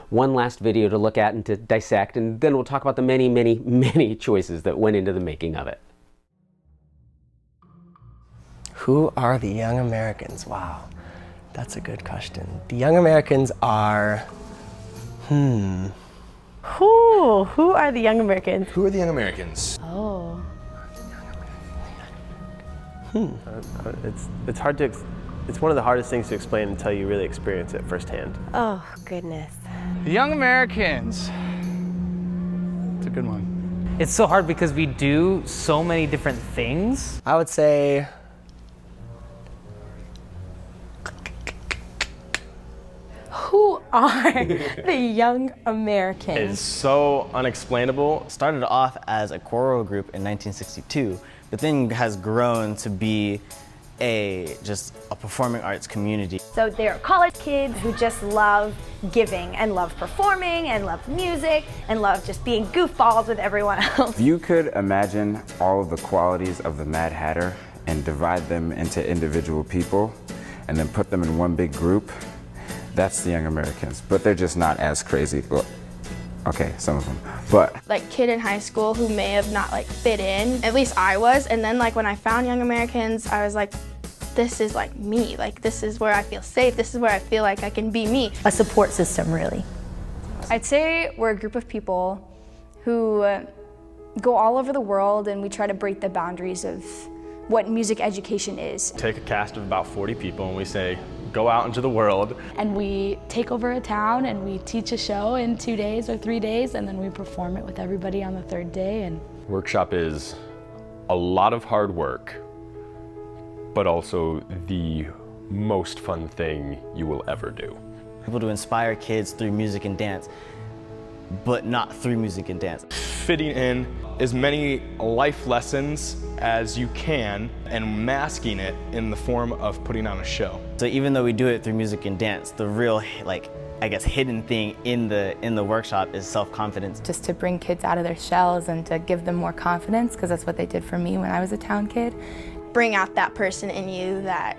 one last video to look at and to dissect, and then we'll talk about the many, many, many choices that went into the making of it. Who are the Young Americans? Wow, that's a good question. The Young Americans are, Who are the Young Americans? Who are the Young Americans? Oh. It's hard to, it's one of the hardest things to explain until you really experience it firsthand. Oh, goodness. The Young Americans. It's a good one. It's so hard because we do so many different things. I would say, Who are the Young Americans? It's so unexplainable. Started off as a choral group in 1962, but then has grown to be just a performing arts community. So they're college kids who just love giving and love performing and love music and love just being goofballs with everyone else. If you could imagine all of the qualities of the Mad Hatter and divide them into individual people and then put them in one big group, that's the Young Americans. But they're just not as crazy. Well, okay, some of them, but. Like kid in high school who may have not like fit in, at least I was. And then like when I found Young Americans, I was like, this is like me. Like this is where I feel safe. This is where I feel like I can be me. A support system, really. I'd say we're a group of people who go all over the world and we try to break the boundaries of what music education is. Take a cast of about 40 people and we say, go out into the world. And we take over a town and we teach a show in 2 days or 3 days, and then we perform it with everybody on the third day. And Workshop is a lot of hard work, but also the most fun thing you will ever do. People to inspire kids through music and dance, but not through music and dance. Fitting in as many life lessons as you can and masking it in the form of putting on a show. So even though we do it through music and dance, the real, like, I guess, hidden thing in the workshop is self-confidence. just to bring kids out of their shells and to give them more confidence, because that's what they did for me when I was a town kid. Bring out that person in you that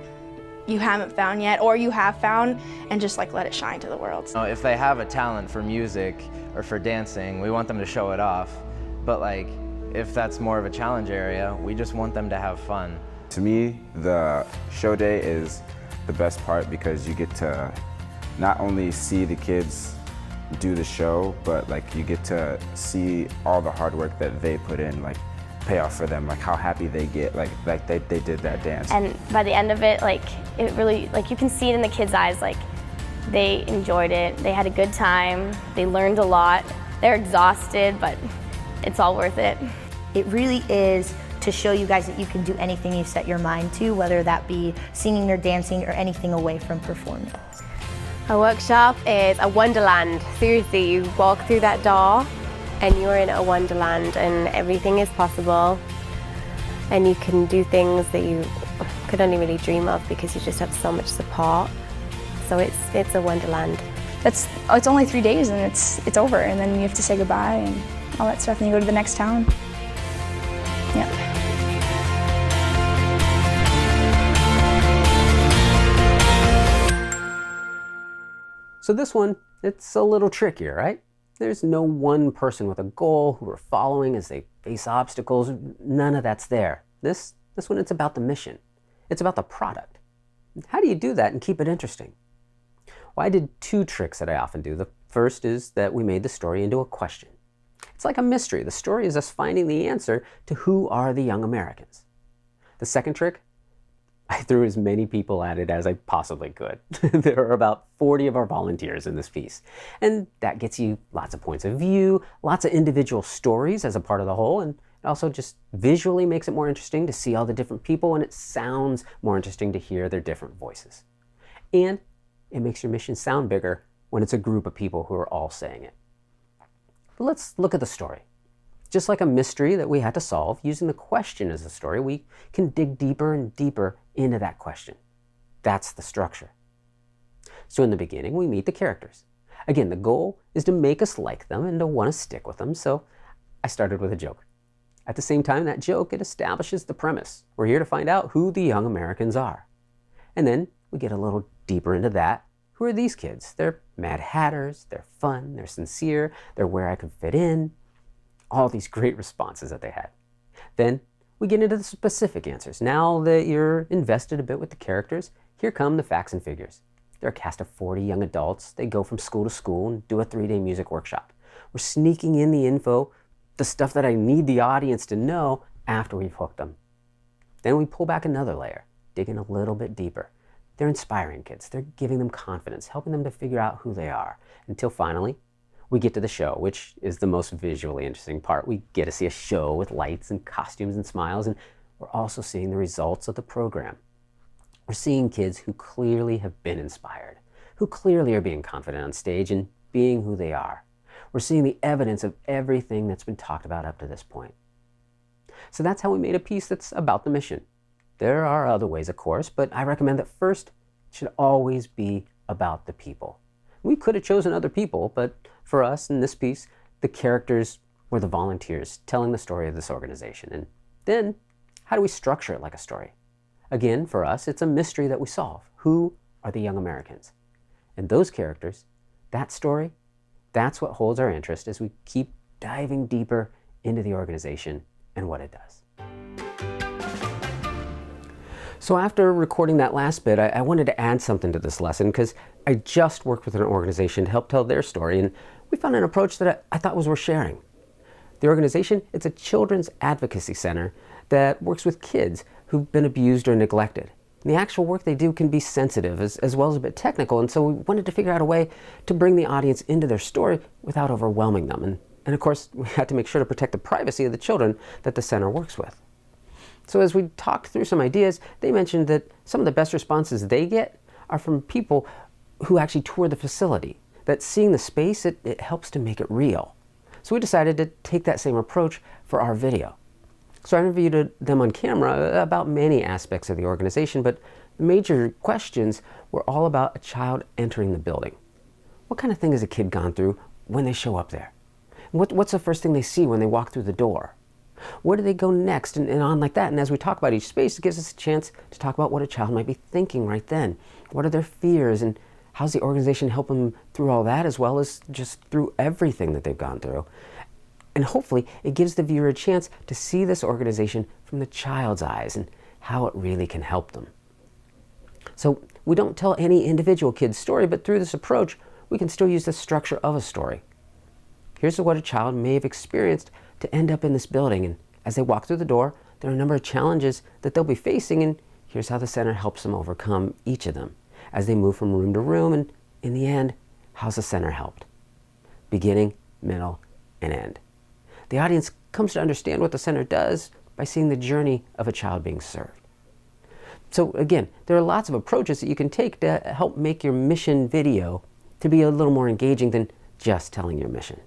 you haven't found yet or you have found, and just like let it shine to the world. If they have a talent for music or for dancing, we want them to show it off. But like, if that's more of a challenge area, we just want them to have fun. To me, the show day is the best part because you get to not only see the kids do the show, but like you get to see all the hard work that they put in, like pay off for them, like how happy they get, like they did that dance. And by the end of it, like, it really, like, you can see it in the kids' eyes, like, they enjoyed it, they had a good time, they learned a lot, they're exhausted, but it's all worth it. It really is to show you guys that you can do anything you set your mind to, whether that be singing or dancing or anything away from performance. A workshop is a wonderland. Seriously, you walk through that door and you're in a wonderland and everything is possible, and you can do things that you could only really dream of because you just have so much support. So it's a wonderland. It's only 3 days and it's over, and then you have to say goodbye and all that stuff, and you go to the next town. Yeah. So this one, it's a little trickier, right? There's no one person with a goal who are following as they face obstacles. None of that's there. This one, it's about the mission. It's about the product. How do you do that and keep it interesting? Well, I did 2 tricks that I often do. The first is that we made the story into a question. It's like a mystery. The story is us finding the answer to who are the Young Americans. The second trick, I threw as many people at it as I possibly could. There are about 40 of our volunteers in this piece. And that gets you lots of points of view, lots of individual stories as a part of the whole, and it also just visually makes it more interesting to see all the different people, and it sounds more interesting to hear their different voices. And it makes your mission sound bigger when it's a group of people who are all saying it. But let's look at the story. Just like a mystery that we had to solve, using the question as a story, we can dig deeper and deeper into that question. That's the structure. So in the beginning, we meet the characters. Again, the goal is to make us like them and to want to stick with them, so I started with a joke. At the same time, that joke, it establishes the premise. We're here to find out who the Young Americans are. And then we get a little deeper into that. who are these kids? They're Mad Hatters, they're fun, they're sincere, they're where I could fit in. All these great responses that they had. Then we get into the specific answers. Now that you're invested a bit with the characters, here come the facts and figures. They're a cast of 40 young adults. They go from school to school and do a 3-day music workshop. We're sneaking in the info, the stuff that I need the audience to know after we've hooked them. Then we pull back another layer, digging a little bit deeper. They're inspiring kids. They're giving them confidence, helping them to figure out who they are, until finally we get to the show, which is the most visually interesting part. We get to see a show with lights and costumes and smiles, and we're also seeing the results of the program. We're seeing kids who clearly have been inspired, who clearly are being confident on stage and being who they are. We're seeing the evidence of everything that's been talked about up to this point. So that's how we made a piece that's about the mission. There are other ways, of course, but I recommend that first it should always be about the people. We could have chosen other people, but for us in this piece, the characters were the volunteers telling the story of this organization. And then, how do we structure it like a story? Again, for us, it's a mystery that we solve. Who are the Young Americans? And those characters, that story, that's what holds our interest as we keep diving deeper into the organization and what it does. So after recording that last bit, I wanted to add something to this lesson because I just worked with an organization to help tell their story, and we found an approach that I thought was worth sharing. The organization, it's a children's advocacy center that works with kids who've been abused or neglected. And the actual work they do can be sensitive as well as a bit technical, and so we wanted to figure out a way to bring the audience into their story without overwhelming them. And of course, we had to make sure to protect the privacy of the children that the center works with. So as we talked through some ideas, they mentioned that some of the best responses they get are from people who actually tour the facility, that seeing the space, it helps to make it real. So we decided to take that same approach for our video. So I interviewed them on camera about many aspects of the organization, but the major questions were all about a child entering the building. What kind of thing has a kid gone through when they show up there? What's the first thing they see when they walk through the door? Where do they go next, and on like that? And as we talk about each space, it gives us a chance to talk about what a child might be thinking right then. What are their fears, and how's the organization help them through all that, as well as just through everything that they've gone through? And hopefully, it gives the viewer a chance to see this organization from the child's eyes and how it really can help them. So we don't tell any individual kid's story, but through this approach, we can still use the structure of a story. Here's what a child may have experienced to end up in this building, and as they walk through the door, there are a number of challenges that they'll be facing, and here's how the center helps them overcome each of them as they move from room to room, and in the end, how's the center helped? Beginning, middle, and end. The audience comes to understand what the center does by seeing the journey of a child being served. So again, there are lots of approaches that you can take to help make your mission video to be a little more engaging than just telling your mission.